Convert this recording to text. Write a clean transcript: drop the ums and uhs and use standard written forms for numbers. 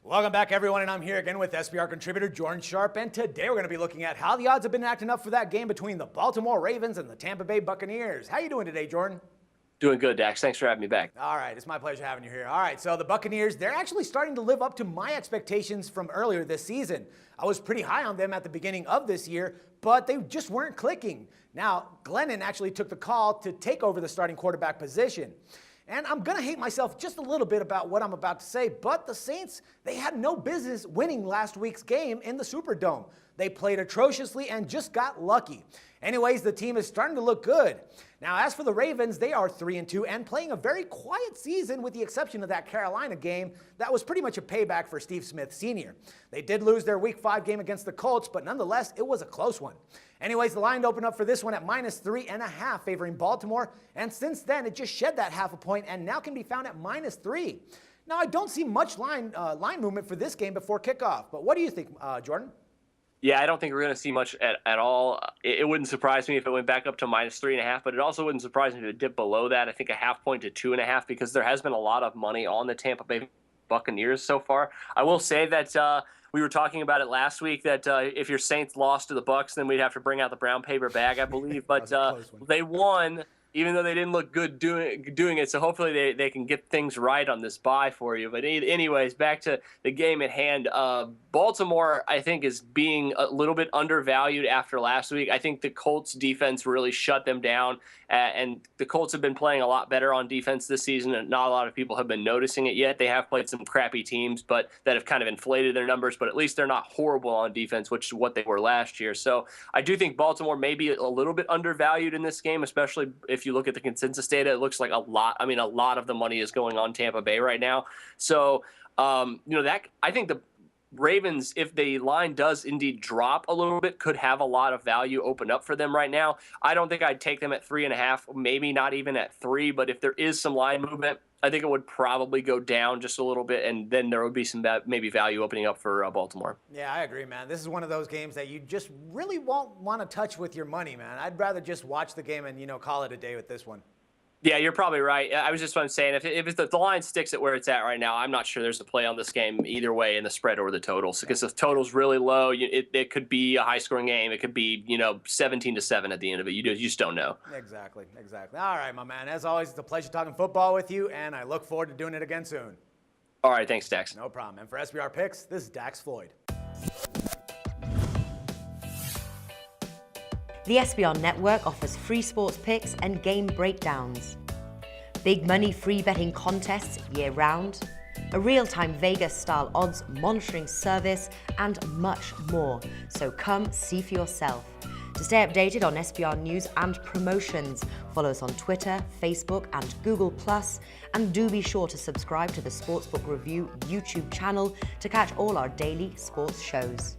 Welcome back, everyone, and I'm here again with SBR contributor Jordan Sharp, and today we're going to be looking at how the odds have been acting up for that game between the Baltimore Ravens and the Tampa Bay Buccaneers. How you doing today, Jordan? Doing good, Dax. Thanks for having me back. All right, it's my pleasure having you here. All right, so the Buccaneers, they're actually starting to live up to my expectations from earlier this season. I was pretty high on them at the beginning of this year, but they just weren't clicking. Now, Glennon actually took the call to take over the starting quarterback position. And I'm going to hate myself just a little bit about what I'm about to say, but the Saints, they had no business winning last week's game in the Superdome. They played atrociously and just got lucky. Anyways, the team is starting to look good. Now, as for the Ravens, they are 3-2 and playing a very quiet season with the exception of that Carolina game that was pretty much a payback for Steve Smith Sr. They did lose their Week 5 game against the Colts, but nonetheless, it was a close one. Anyways, the line opened up for this one at -3.5, favoring Baltimore, and since then, it just shed that half a point and now can be found at -3. Now, I don't see much line movement for this game before kickoff, but what do you think, Jordan? Yeah, I don't think we're going to see much at all. It wouldn't surprise me if it went back up to -3.5, but it also wouldn't surprise me if it dipped below that. I think a half point to 2.5, because there has been a lot of money on the Tampa Bay Buccaneers so far. I will say that we were talking about it last week that if your Saints lost to the Bucs, then we'd have to bring out the brown paper bag, I believe. But they won, even though they didn't look good doing it. So hopefully they can get things right on this bye for you. But anyways, back to the game at hand. Baltimore, I think, is being a little bit undervalued after last week. I think the Colts defense really shut them down. And the Colts have been playing a lot better on defense this season, and not a lot of people have been noticing it yet. They have played some crappy teams, but that have kind of inflated their numbers, but at least they're not horrible on defense, which is what they were last year. So I do think Baltimore may be a little bit undervalued in this game, especially if you look at the consensus data. It looks like a lot of the money is going on Tampa Bay right now. So, that I think the Ravens, if the line does indeed drop a little bit, could have a lot of value open up for them right now. I don't think I'd take them at 3.5, maybe not even at 3, but if there is some line movement, I think it would probably go down just a little bit, and then there would be some maybe value opening up for Baltimore. Yeah, I agree, man. This is one of those games that you just really won't want to touch with your money, man. I'd rather just watch the game and, call it a day with this one. Yeah, you're probably right. I was just saying, if the line sticks at where it's at right now, I'm not sure there's a play on this game either way in the spread or the totals. Because if the total's really low, it could be a high-scoring game. It could be 17-7 at the end of it. You just don't know. Exactly. All right, my man. As always, it's a pleasure talking football with you, and I look forward to doing it again soon. All right, thanks, Dax. No problem. And for SBR Picks, this is Dax Floyd. The SBR Network offers free sports picks and game breakdowns, big money free betting contests year-round, a real-time Vegas-style odds monitoring service, and much more. So come see for yourself. To stay updated on SBR news and promotions, follow us on Twitter, Facebook, and Google+, and do be sure to subscribe to the Sportsbook Review YouTube channel to catch all our daily sports shows.